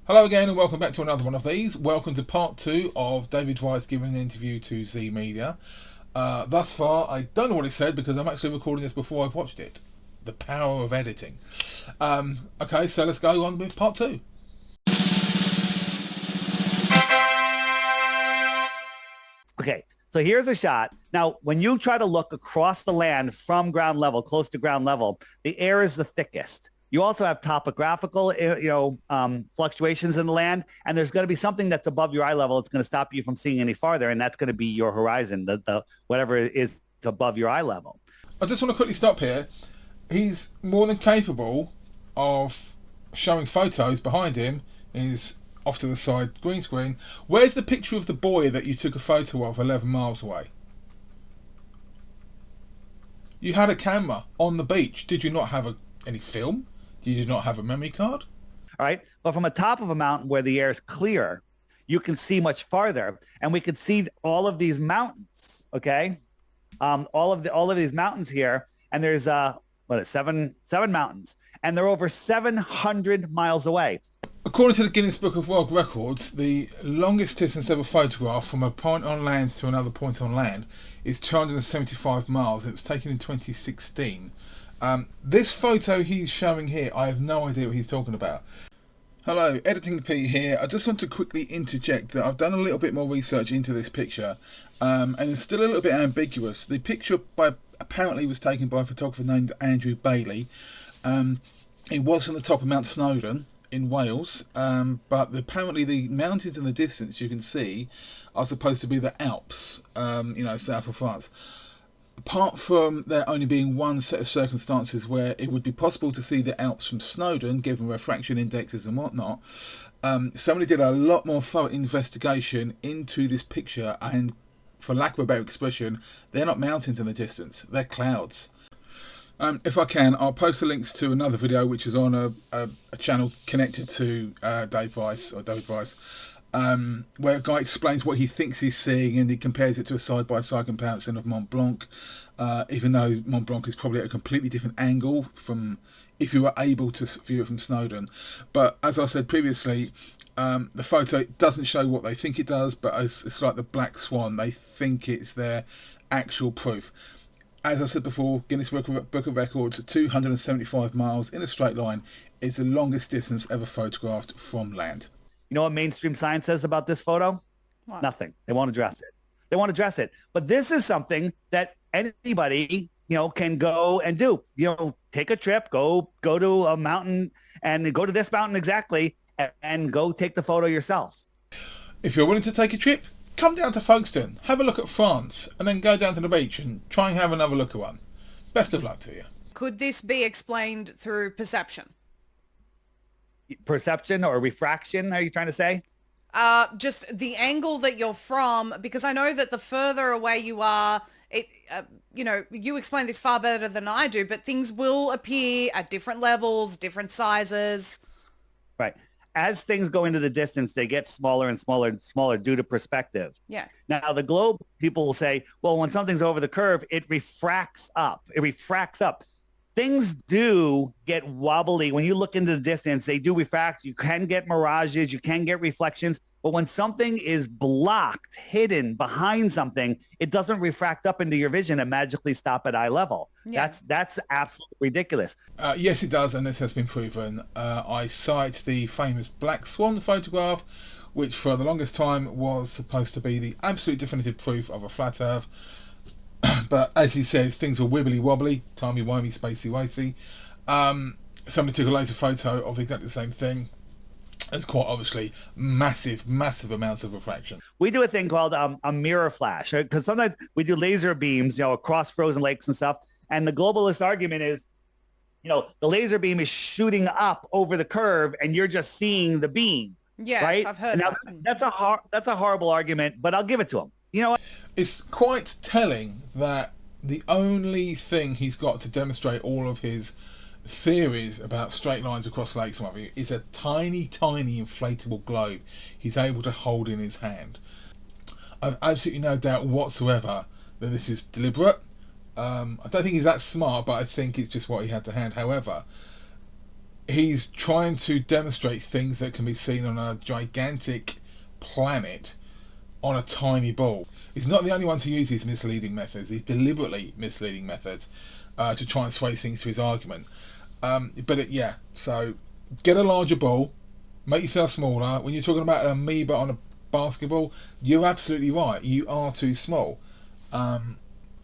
Hello again and welcome back to another one of these. Welcome to part two of David Weiss giving an interview to Z Media. Thus far, I don't know what it said because I'm actually recording this before I've watched it. The power of editing. Okay, so let's go on with part two. Okay, so here's a shot. Now, when you try to look across the land from ground level, close to ground level, the air is the thickest. You also have topographical, fluctuations in the land, and there's going to be something that's above your eye level. It's going to stop you from seeing any farther, and that's going to be your horizon, the whatever is above your eye level. I just want to quickly stop here. He's more than capable of showing photos behind him. He's off to the side green screen. Where's the picture of the boy that you took a photo of 11 miles away? You had a camera on the beach. Did you not have any film? You did not have a memory card? All right. But from the top of a mountain where the air is clear, you can see much farther, and we could see all of these mountains. Okay. All of these mountains here, and there's seven mountains, and they're over 700 miles away. According to the Guinness Book of World Records, the longest distance ever photographed from a point on land to another point on land is 275 miles. It was taken in 2016. This photo he's showing here, I have no idea what he's talking about. Hello, Editing Pete here. I just want to quickly interject that I've done a little bit more research into this picture, and it's still a little bit ambiguous. The picture apparently was taken by a photographer named Andrew Bailey. It was on the top of Mount Snowdon in Wales, but apparently the mountains in the distance you can see are supposed to be the Alps, south of France. Apart from there only being one set of circumstances where it would be possible to see the Alps from Snowdon, given refraction indexes and whatnot, somebody did a lot more thorough investigation into this picture, and for lack of a better expression, they're not mountains in the distance, they're clouds. If I can, I'll post the links to another video which is on a channel connected to David Weiss, where a guy explains what he thinks he's seeing, and he compares it to a side-by-side comparison of Mont Blanc, even though Mont Blanc is probably at a completely different angle from if you were able to view it from Snowdon. But as I said previously, the photo doesn't show what they think it does, but it's like the black swan. They think it's their actual proof. As I said before, Guinness Book of Records, 275 miles in a straight line is the longest distance ever photographed from land. You know what mainstream science says about this photo? What? Nothing. They won't address it. But this is something that anybody, can go and do. Take a trip, go to a mountain, and go to this mountain exactly, and go take the photo yourself. If you're willing to take a trip, come down to Folkestone, have a look at France, and then go down to the beach and try and have another look at one. Best of luck to you. Could this be explained through perception? Perception or refraction, are you trying to say? Just the angle that you're from, because I know that the further away you are, you explain this far better than I do, but things will appear at different levels, different sizes. Right. As things go into the distance, they get smaller and smaller and smaller due to perspective. Yes. Now, the globe people will say, well, when something's over the curve, it refracts up. Things do get wobbly. When you look into the distance, they do refract. You can get mirages. You can get reflections. But when something is blocked, hidden behind something, it doesn't refract up into your vision and magically stop at eye level. Yeah. That's absolutely ridiculous. Yes, it does, and this has been proven. I cite the famous black swan photograph, which for the longest time was supposed to be the absolute definitive proof of a flat Earth. But as he says, things were wibbly wobbly, timey-wimey, spacey-wacey. Somebody took a laser photo of exactly the same thing. It's quite obviously massive amounts of refraction. We do a thing called a mirror flash, right? Because sometimes we do laser beams, across frozen lakes and stuff. And the globalist argument is, the laser beam is shooting up over the curve, and you're just seeing the beam. Yes, right? I've heard now, that. That's a horrible argument, but I'll give it to him. You know what? It's quite telling that the only thing he's got to demonstrate all of his theories about straight lines across lakes and what have you is a tiny inflatable globe he's able to hold in his hand. I've absolutely no doubt whatsoever that this is deliberate. I don't think he's that smart, but I think it's just what he had to hand. However, He's trying to demonstrate things that can be seen on a gigantic planet on a tiny ball. He's not the only one to use these misleading methods, these deliberately misleading methods, to try and sway things to his argument. So get a larger ball, make yourself smaller. When you're talking about an amoeba on a basketball, you're absolutely right. You are too small, and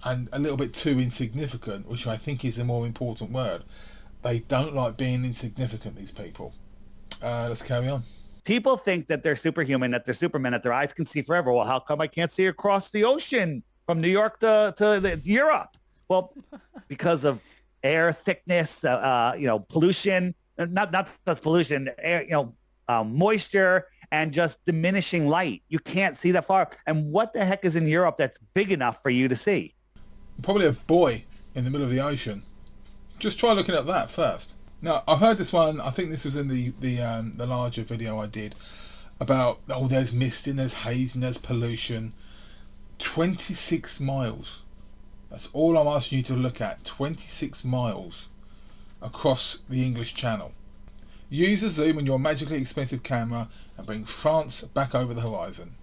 a little bit too insignificant, which I think is the more important word. They don't like being insignificant, these people. Let's carry on. People think that they're superhuman, that they're Superman, that their eyes can see forever. Well, how come I can't see across the ocean from New York to Europe? Well, because of air thickness, pollution, not just pollution, air, moisture, and just diminishing light. You can't see that far. And what the heck is in Europe that's big enough for you to see? Probably a buoy in the middle of the ocean. Just try looking at that first. Now, I've heard this one, I think this was in the larger video I did, about, there's misting, there's hazing, there's pollution. 26 miles. That's all I'm asking you to look at. 26 miles across the English Channel. Use a zoom on your magically expensive camera and bring France back over the horizon.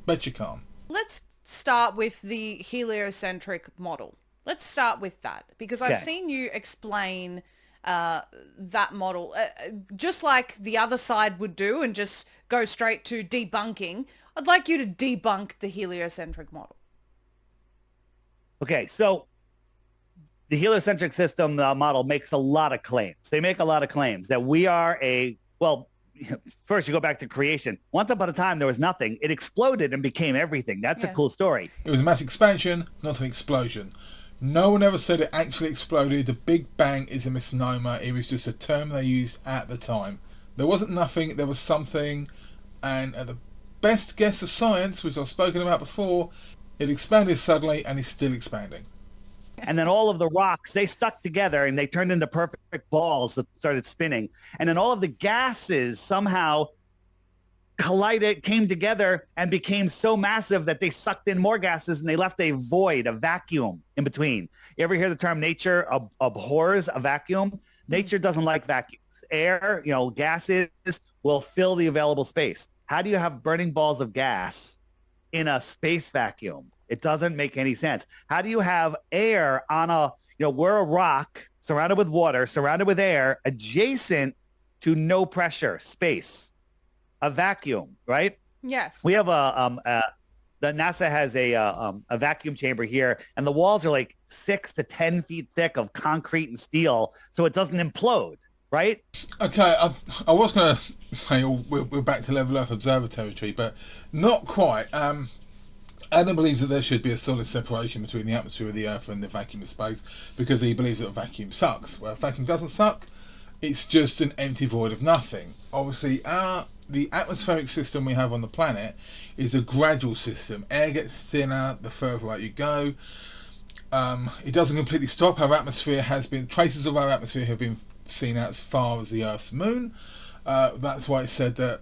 Bet you can't. Let's start with the heliocentric model. Let's start with that, because I've seen you explain that model just like the other side would do and just go straight to debunking. I'd like you to debunk the heliocentric model. Okay, so the heliocentric system model makes a lot of claims. They make a lot of claims that we are first you go back to creation. Once upon a time, there was nothing. It exploded and became everything. That's a cool story. It was a mass expansion, not an explosion. No one ever said it actually exploded. The Big Bang is a misnomer. It was just a term they used at the time. There wasn't nothing, there was something, and at the best guess of science, which I've spoken about before, it expanded suddenly and is still expanding. And then all of the rocks, they stuck together and they turned into perfect balls that started spinning. And then all of the gases somehow collided, came together, and became so massive that they sucked in more gases and they left a void, a vacuum in between. You ever hear the term nature abhors a vacuum? Nature doesn't like vacuums. Air, gases will fill the available space. How do you have burning balls of gas in a space vacuum? It doesn't make any sense. How do you have air on we're a rock surrounded with water, surrounded with air, adjacent to no pressure, space? A vacuum, right? Yes. We have the NASA has a vacuum chamber here, and the walls are like 6 to 10 feet thick of concrete and steel, so it doesn't implode, right? Okay, I was going to say we're back to Level Earth Observer territory, but not quite. Adam believes that there should be a solid separation between the atmosphere of the Earth and the vacuum of space, because he believes that a vacuum sucks. Well, a vacuum doesn't suck. It's just an empty void of nothing. Obviously, the atmospheric system we have on the planet is a gradual system. Air gets thinner the further out you go. It doesn't completely stop. Traces of our atmosphere have been seen out as far as the Earth's moon. That's why it's said that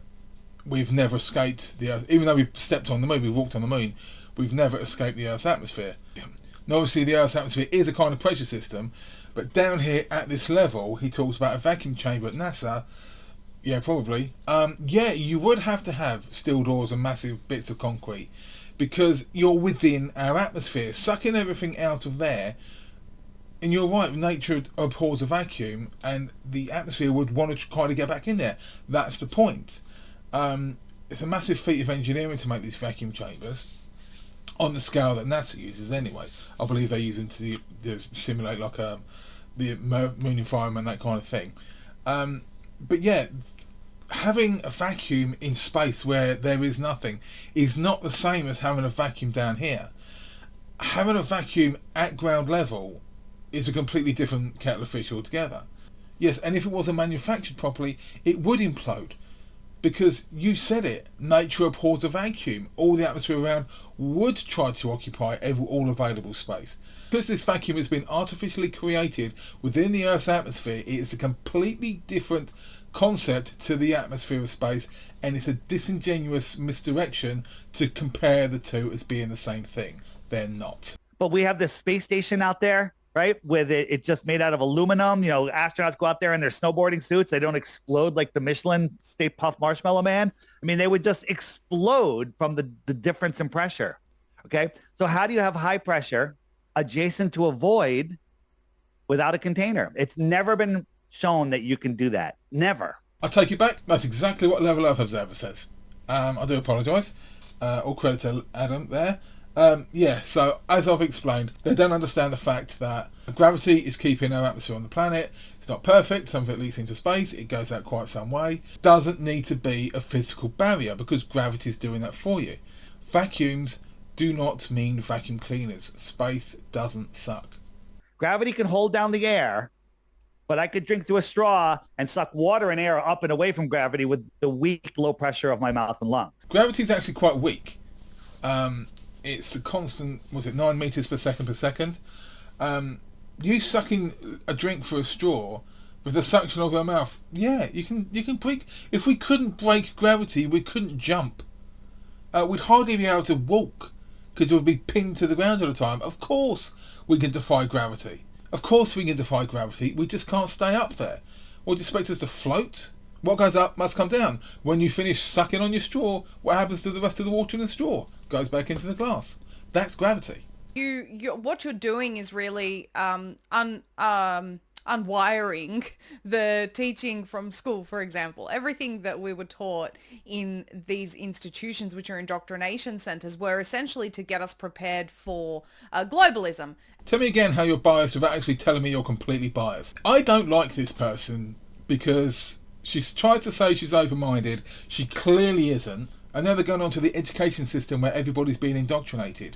we've never escaped the Earth. Even though we've stepped on the moon, we've walked on the moon, we've never escaped the Earth's atmosphere. Now, obviously, the Earth's atmosphere is a kind of pressure system, but down here at this level, he talks about a vacuum chamber at NASA. Yeah, probably. You would have to have steel doors and massive bits of concrete, because you're within our atmosphere, sucking everything out of there. And you're right, nature abhors a vacuum, and the atmosphere would want to try to get back in there. That's the point. It's a massive feat of engineering to make these vacuum chambers on the scale that NASA uses anyway. I believe they use them to simulate like the moon environment, that kind of thing. But yeah, having a vacuum in space where there is nothing is not the same as having a vacuum down here. Having a vacuum at ground level is a completely different kettle of fish altogether. Yes, and if it wasn't manufactured properly, it would implode. Because you said it, nature abhors a vacuum. All the atmosphere around would try to occupy all available space. Because this vacuum has been artificially created within the Earth's atmosphere, it is a completely different concept to the atmosphere of space, and it's a disingenuous misdirection to compare the two as being the same thing. They're not. But we have this space station out there right? With it's just made out of aluminum. You know, astronauts go out there in their snowboarding suits. They don't explode like the Michelin Stay Puft Marshmallow Man. I mean, they would just explode from the difference in pressure. Okay. So how do you have high pressure adjacent to a void without a container? It's never been shown that you can do that. Never. I take it back. That's exactly what Level Earth Observer says. I do apologise. All credit to Adam there. Yeah, so as I've explained, they don't understand the fact that gravity is keeping our atmosphere on the planet. It's not perfect. Some of it leaks into space. It goes out quite some way. Doesn't need to be a physical barrier because gravity is doing that for you. Vacuums do not mean vacuum cleaners. Space doesn't suck. Gravity can hold down the air, but I could drink through a straw and suck water and air up and away from gravity with the weak, low pressure of my mouth and lungs. Gravity is actually quite weak. It's a constant, 9 meters per second. You sucking a drink through a straw with the suction of your mouth, yeah, you can break. If we couldn't break gravity, we couldn't jump. We'd hardly be able to walk because we'd be pinned to the ground all the time. Of course we can defy gravity. We just can't stay up there. What do you expect us to float? What goes up must come down. When you finish sucking on your straw, what happens to the rest of the water in the straw? Goes back into the glass. That's gravity. What you're doing is really unwiring the teaching from school, for example. Everything that we were taught in these institutions, which are indoctrination centers, were essentially to get us prepared for globalism. Tell me again how you're biased without actually telling me you're completely biased. I don't like this person because she tries to say she's open-minded. She clearly isn't. And now they're going on to the education system where everybody's being indoctrinated.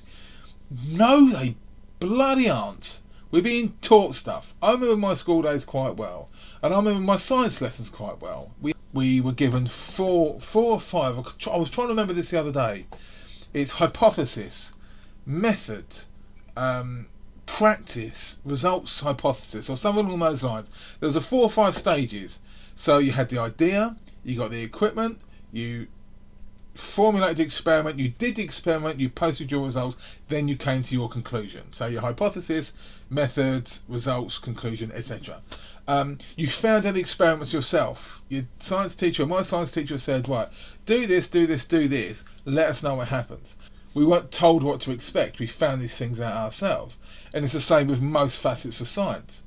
No, they bloody aren't. We're being taught stuff. I remember my school days quite well. And I remember my science lessons quite well. We were given four or five. I was trying to remember this the other day. It's hypothesis, method, practice, results, hypothesis, or something along those lines. There was a 4 or 5 stages. So you had the idea, you got the equipment, you formulated the experiment, you did the experiment, you posted your results, then you came to your conclusion. So your hypothesis, methods, results, conclusion, etc. You found out the experiments yourself. Your science teacher, my science teacher said, right, do this, let us know what happens. We weren't told what to expect, we found these things out ourselves. And it's the same with most facets of science.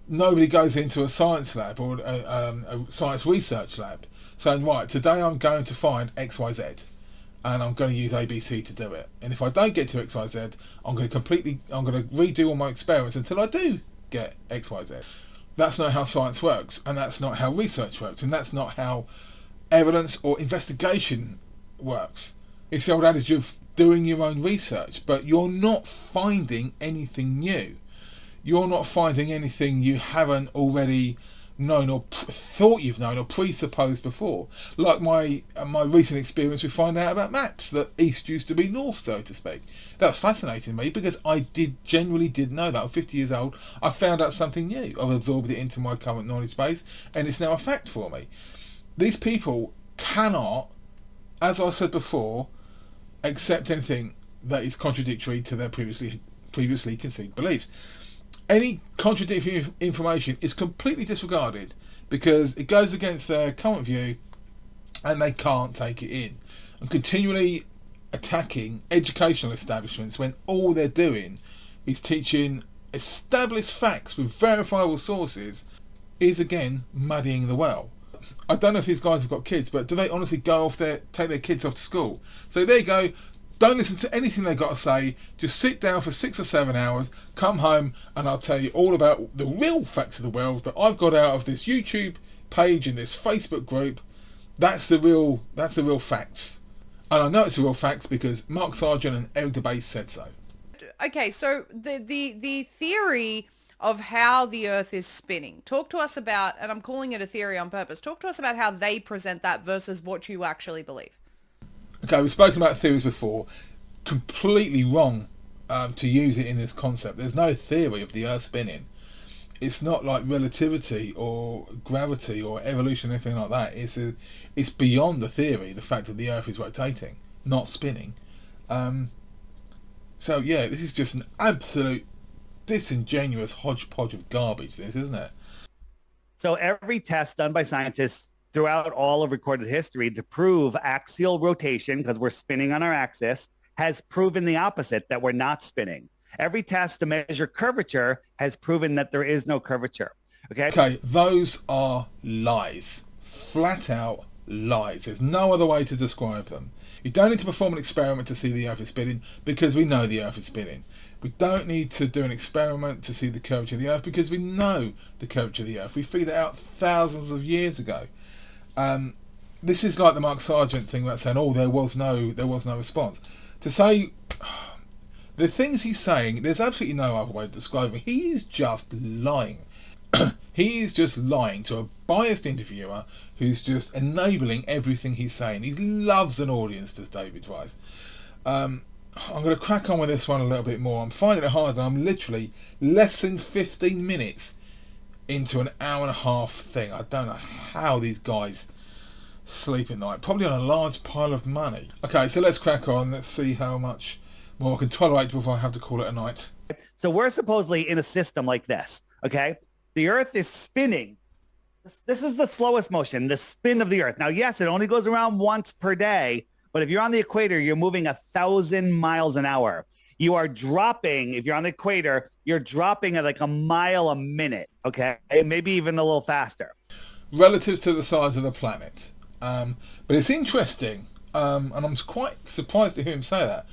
Nobody goes into a science lab or a science research lab saying, right, today I'm going to find XYZ and I'm going to use ABC to do it. And if I don't get to XYZ, I'm going to redo all my experiments until I do get XYZ. That's not how science works, and that's not how research works, and that's not how evidence or investigation works. It's the old adage of doing your own research, but you're not finding anything new. You're not finding anything you haven't already known or thought you've known or presupposed before. Like my recent experience with finding out about maps, that east used to be north, so to speak. That was fascinating to me because I genuinely did know that. I'm 50 years old. I found out something new. I've absorbed it into my current knowledge base, and it's now a fact for me. These people cannot, as I said before, accept anything that is contradictory to their previously conceived beliefs. Any contradictory information is completely disregarded because it goes against their current view and they can't take it in. And continually attacking educational establishments when all they're doing is teaching established facts with verifiable sources is again muddying the well. I don't know if these guys have got kids, but do they honestly take their kids off to school? So there you go. Don't listen to anything they've got to say. Just sit down for 6 or 7 hours, come home, and I'll tell you all about the real facts of the world that I've got out of this YouTube page and this Facebook group. That's the real facts. And I know it's the real facts because Mark Sargent and Eric DeBase said so. Okay, so the theory of how the Earth is spinning. Talk to us about, and I'm calling it a theory on purpose, talk to us about how they present that versus what you actually believe. Okay, we've spoken about theories before. Completely wrong to use it in this concept. There's no theory of the Earth spinning. It's not like relativity or gravity or evolution or anything like that. It's beyond the theory, the fact that the Earth is rotating, not spinning. So yeah, this is just an absolute disingenuous hodgepodge of garbage, this, isn't it? So every test done by scientists throughout all of recorded history to prove axial rotation, because we're spinning on our axis, has proven the opposite, that we're not spinning. Every test to measure curvature has proven that there is no curvature. Okay, those are lies. Flat out lies. There's no other way to describe them. You don't need to perform an experiment to see the Earth is spinning, because we know the Earth is spinning. We don't need to do an experiment to see the curvature of the Earth, because we know the curvature of the Earth. We figured it out thousands of years ago. This is like the Mark Sargent thing about saying, "Oh, there was no response." To say the things he's saying, there's absolutely no other way to describe it. He's just lying. He is just lying to a biased interviewer who's just enabling everything he's saying. He loves an audience, does David Weiss. I'm going to crack on with this one a little bit more. I'm finding it hard, and I'm literally less than 15 minutes into an hour and a half thing. I don't know how these guys sleep at night. Probably on a large pile of money. Okay, so let's crack on. Let's see how much more I can tolerate before I have to call it a night. So we're supposedly in a system like this, okay? The Earth is spinning. This is the slowest motion, the spin of the Earth. Now, yes, it only goes around once per day, but if you're on the equator, you're moving 1,000 miles an hour. You are dropping, if you're on the equator, you're dropping at like a mile a minute, okay? Maybe even a little faster. Relative to the size of the planet. But it's interesting, and I'm quite surprised to hear him say that.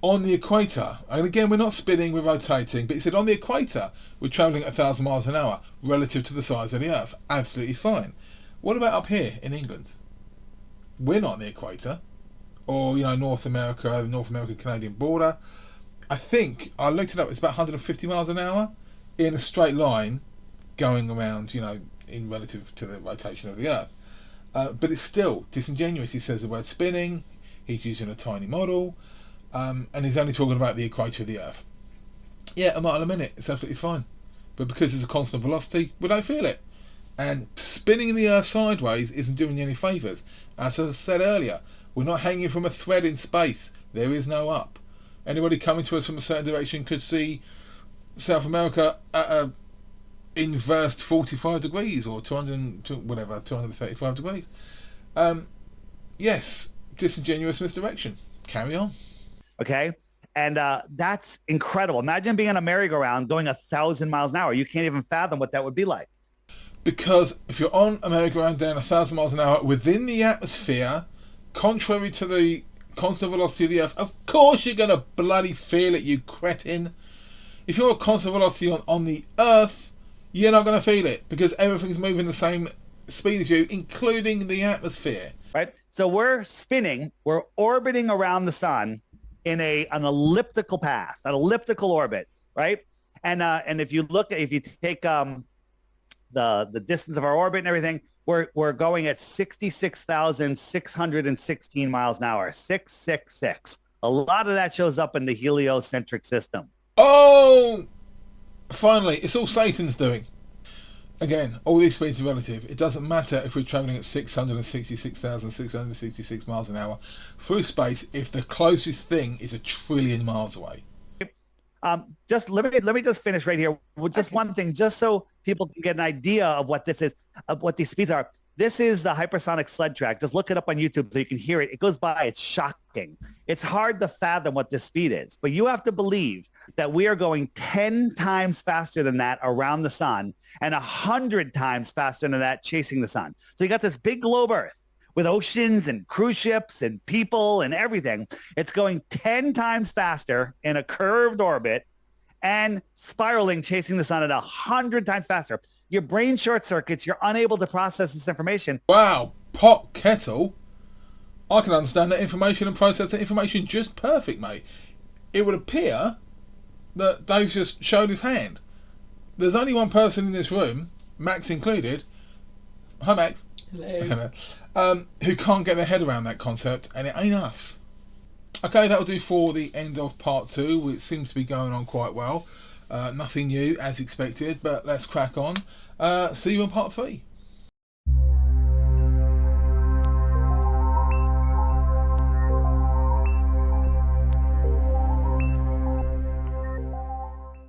On the equator, and again, we're not spinning, we're rotating, but he said on the equator, we're travelling at 1,000 miles an hour relative to the size of the Earth. Absolutely fine. What about up here in England? We're not on the equator. Or, North America, the North American-Canadian border. I think, I looked it up, it's about 150 miles an hour in a straight line going around, in relative to the rotation of the Earth. But it's still disingenuous. He says the word spinning, he's using a tiny model, and he's only talking about the equator of the Earth. Yeah, a mile a minute, it's absolutely fine. But because it's a constant velocity, we don't feel it. And spinning the Earth sideways isn't doing you any favours. As I said earlier, we're not hanging from a thread in space. There is no up. Anybody coming to us from a certain direction could see South America at a inversed 45 degrees or 235 degrees. Yes, disingenuous misdirection. Carry on. Okay. And that's incredible. Imagine being on a merry-go-round going 1,000 miles an hour. You can't even fathom what that would be like. Because if you're on a merry-go-round down 1,000 miles an hour within the atmosphere, contrary to the constant velocity of the Earth, of course you're going to bloody feel it, you cretin. If you're a constant velocity on the Earth, you're not going to feel it because everything's moving the same speed as you, including the atmosphere. Right? So we're spinning, we're orbiting around the sun in an elliptical path, an elliptical orbit, right? And if you take the distance of our orbit and everything, we're going at 66,616 miles an hour, 666. A lot of that shows up in the heliocentric system. Oh, finally, it's all Satan's doing. Again, all these speeds are relative. It doesn't matter if we're travelling at 666,666 miles an hour through space if the closest thing is 1 trillion miles away. Just let me just finish right here with just one thing, just so people can get an idea of what this is, of what these speeds are. This is the hypersonic sled track. Just look it up on YouTube so you can hear it. It goes by. It's shocking. It's hard to fathom what this speed is, but you have to believe that we are going 10 times faster than that around the sun and 100 times faster than that chasing the sun. So you got this big globe Earth with oceans and cruise ships and people and everything. It's going 10 times faster in a curved orbit and spiraling, chasing the sun at 100 times faster. Your brain short circuits. You're unable to process this information. Wow, pot kettle. I can understand that information and process that information just perfect, mate. It would appear that Dave just showed his hand. There's only one person in this room, Max included. Hi, Max. Hello. Who can't get their head around that concept, and it ain't us. Okay, that'll do for the end of part 2. It seems to be going on quite well. Nothing new as expected, but let's crack on. See you in part 3.